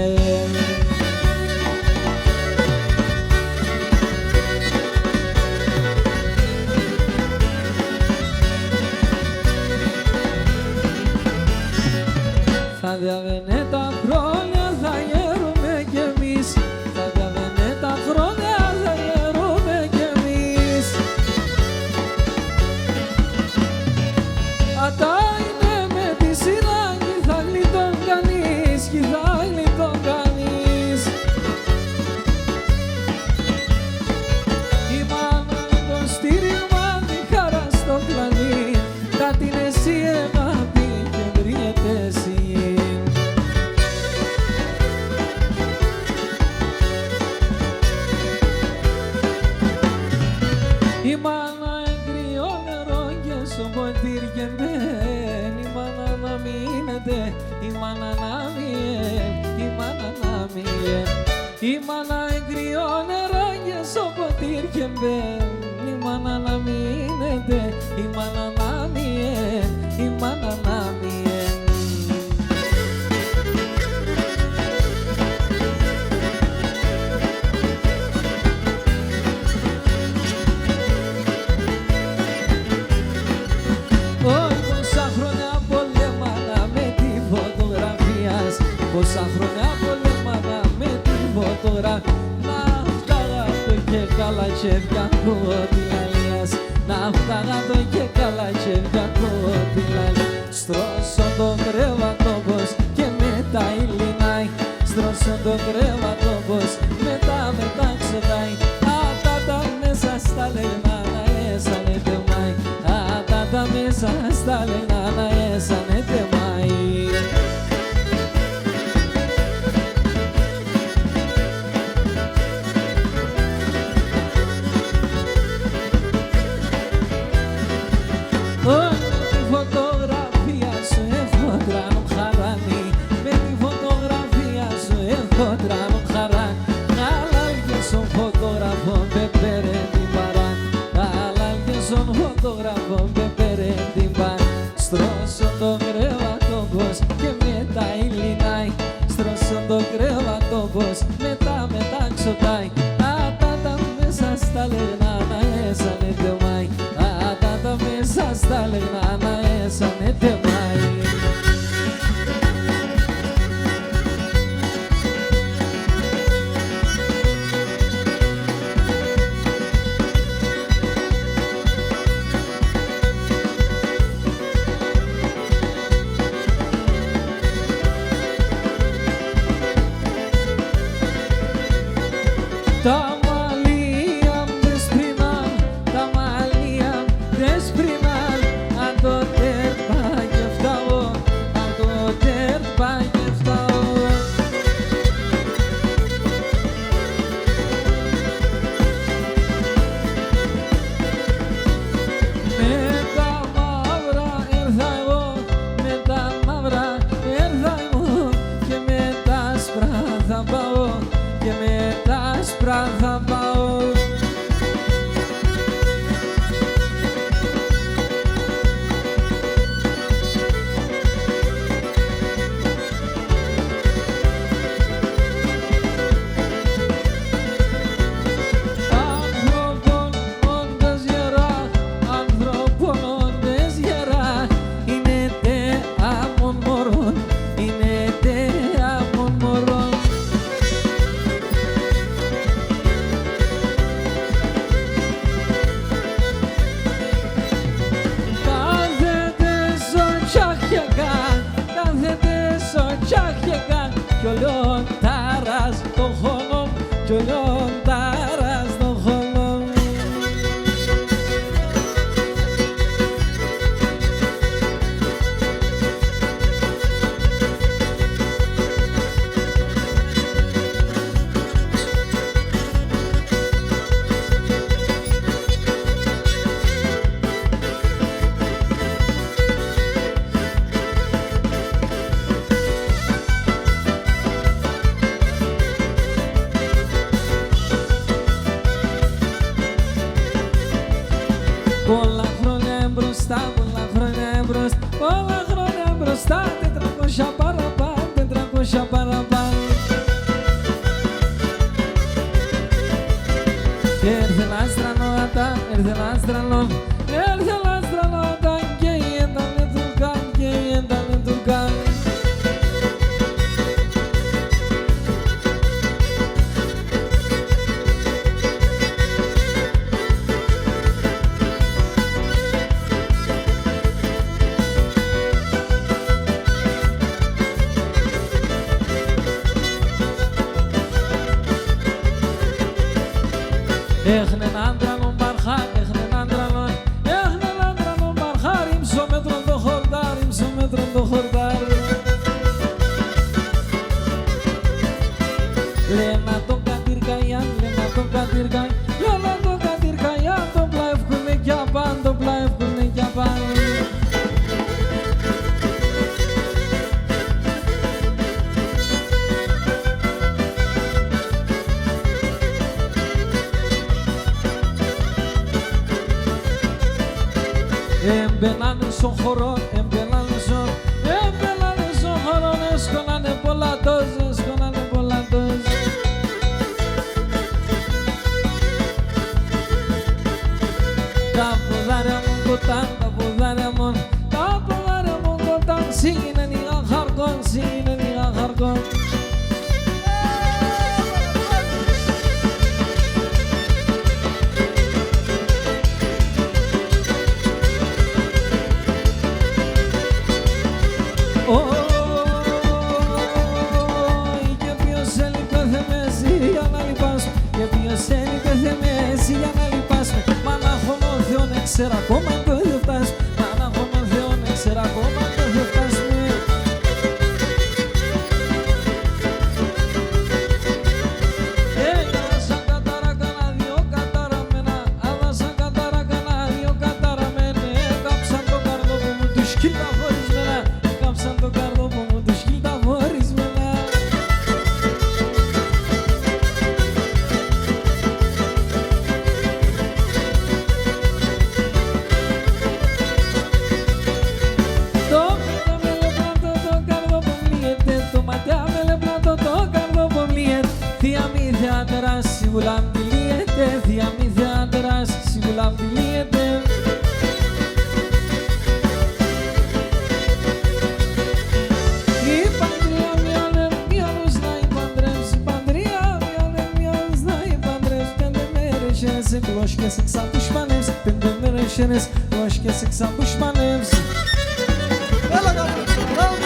Θα διαβαίνε τα χρόνια, θα γέρουμε κι εμείς, θα διαβαίνε τα χρόνια, θα γέρουμε κι εμείς. Ατά είναι με τη σειρά κι θα γλιτών κανείς, κι θα γλιτών κανείς. Η μάνα το στήριγμα, τη χαρά στο πλανή, κάτι είναι εσύ αγάπη και βρίσκεται εσύ. Η μάνα εγκριό νερό και στο ποτήρι και μπαίνει, η μάνα να μείνεται, η μάνα να μείνει, η μάνα να μείνει. Η μάνα εγκριό νερό και στο ποτήρι και μπαίνει, η μάνα να μείνεται, η μάνα να μείνει, η μάνα να μείνει. Πόσα χρόνια πολέμανα με τη φωτογραφία, να φτάγα το και καλά και φτιάχνω τη λαλίας, να φτάγα το και καλά και φτιάχνω τη λαλίας. Στρώσω το κρέβατο πως και μετά ηλινάει, στρώσω το κρέβατο πως μετά ξεδάει. Ατάτα μέσα στα λεγνά να έσανετε μάι, ατάτα μέσα στα λεγνά να έσανετε μάι. Στρώσω το κρέβατο πως και μετά ηλινάει, στρώσω το κρέβατο πως μετά ξωτάει. Ατάτα μέσα στα λεγνά να έσανετε μάι, ατάτα μέσα στα λεγνά να έσανετε μάι. Τα μαλλία μες πρινάν, τα μαλλία μες πρινάν, αν το τέρπα και φτάω, αν το τέρπα και φτάω. Με τα μαύρα ήρθα εγώ, με τα μαύρα άστρα θα πάω. Κι ο λιοντάρας το χώλο, κι ο λιοντάρας το χώλο. Πολλά χρόνια μπροστά, πολλά χρόνια μπροστά, πολλά χρόνια μπροστά, 400 παραπάνω, 400 παραπάνω. Έρθε ένα αστρανότα, έρθε ένα αστρανό, έρθε ένα αστρανότα και η έντανε τουρκάν, και η έντανε τουρκάν. Έχνε έναν τρανό μπαρχάρ, έχνε έναν τρανό, έχνε έναν τρανό μπαρχάρ, ύμσο μέτρον το χορτάρ, ύμσο μέτρον το χορτάρ. Λένα το κατήρκαγιάν, λένα το κατήρκαγιάν, λένα το κατήρκαγιάν, το πλάευκουνε κι απάν, το πλάευκουνε κι απάν. Εμπαινάνε στον χώρο, εμπαινάνε στον χώρο, έσκονανε πολλά τόζ, έσκονανε πολλά τόζ. Τα ποδάρια μου κοτάν, τα ποδάρια μου, τα ποδάρια μου κοτάν, σίγινε νίγα χαρκόν, σίγινε νίγα χαρκόν. Και ποιος έλειπε θεμέση για να λυπάσουμε, και ποιος έλειπε θεμέση για να λυπάσουμε. Μα να χωνώ Θεόν έξερα ακόμα το ίδιο φτάσουμε, μα να χωνώ Θεόν έξερα ακόμα το ίδιο φτάσουμε. Άδασαν κατάρα κανά δυο καταραμένα, άδασαν κατάρα κανά δυο καταραμένα. Κάψαν το καρδόπο μου τους χίλτα χωρισμένα, κάψαν το καρδόπο μου τους χίλτα χωρισμένα. Το ματιά με λεπλάτο, το καρδόπο μου λύεται, το ματιά με λεπλάτο, το καρδόπο μου λύεται. Θεία μη θεάτερα, σίγουρα μη λύεται, θεία μη θεάτερα, σίγουρα μη λύεται. Η παντρία μοιάλος να υπαντρεύσει, η παντρία μοιάλος να υπαντρεύσει. 5 μέρες χέρες, κλώσκες εξαπουσμανεύς, 5 μέρες χέρες, κλώσκες εξαπουσμανεύς. Έλα κάτω, μπράβο.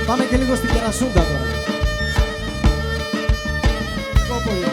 Πάμε και λίγο στην Κερασούντα τώρα. Κόπολη.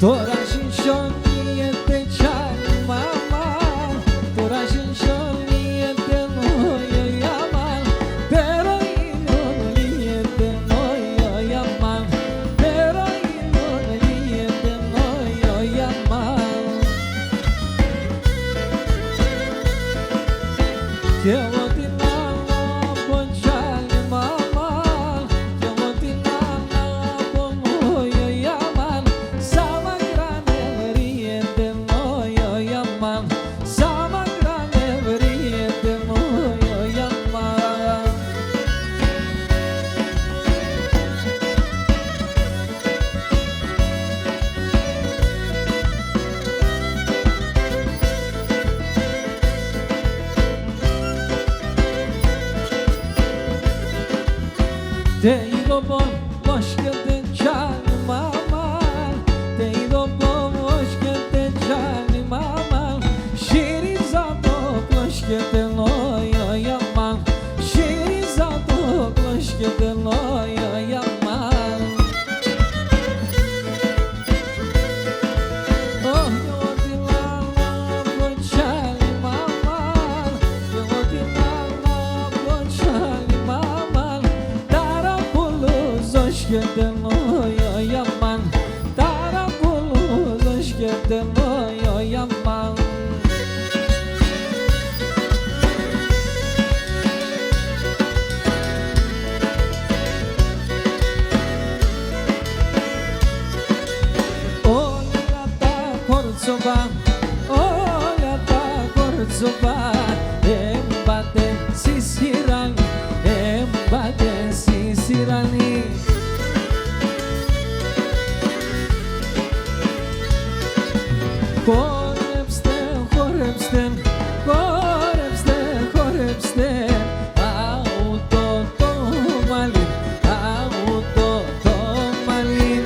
Τώρα συγχωνιέται κι άλλη μαμά, τώρα συγχωνιέται νόιο γιαμάν, pero iliete νόιο γιαμάν, pero iliete νόιο γιαμάν. Κι εγώ την αγαπώ κι άλλη μαμά, κι εγώ την αγαπώ νόιο γιαμάν. Te digo vos que te llame mamá, te digo vos que te llame mamá, Şirizado koş que te noyo yaman, Şirizado koş que te noyo yaman. Oh, yo te lala pochali mamá, yo te lala pochali mamá. Hoş geldin oyo yaman, Tarabuluz hoş geldin oyo yaman. Olya da kortsoba, olya da kortsoba, embate sisirani, embate sisirani. Χόρεψτε, χόρεψτε, χόρεψτε, χόρεψτε, αούτο το μαλλί, αούτο το μαλλί.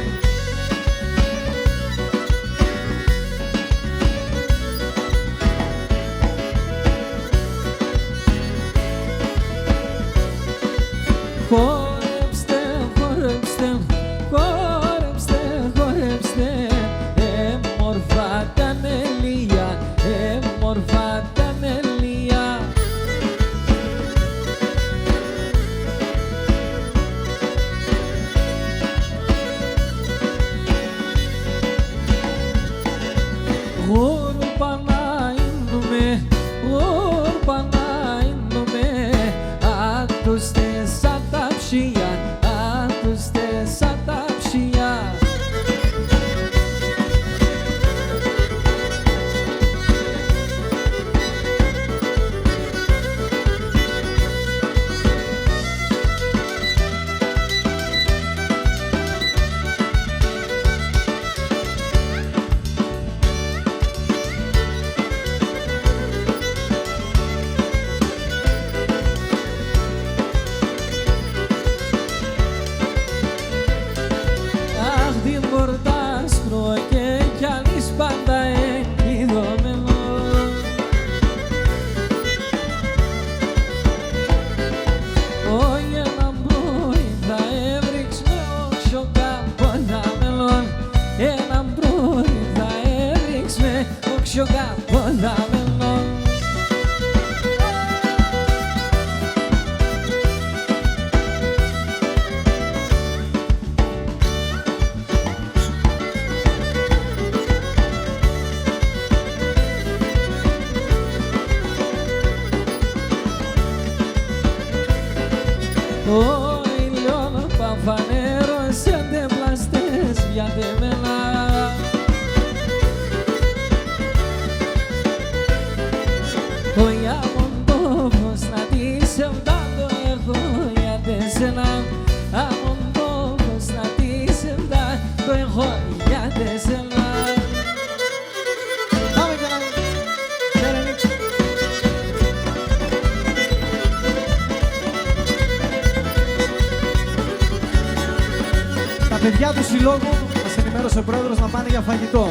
πιο καποδαμένο. Ο ήλιον παφανέρωσε τε πλαστές διατεμένα. Ο ιαμοντόφος να τη σεβδά το έχω για τεσένα. Αμοντόφος να τη σεβδά το έχω για τεσένα. Πάμε και να ξερενίξω. Τα παιδιά του συλλόγου μας ενημέρωσε ο πρόεδρος να πάνε για φαγητό.